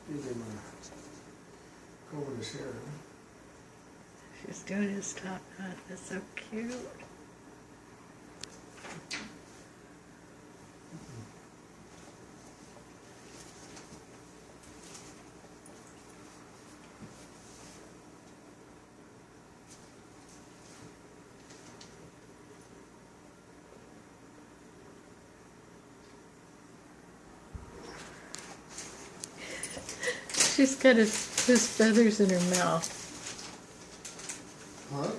Give him a comb in his hair. She's doing his top knot. That's so cute. She's got his feathers in her mouth. Huh?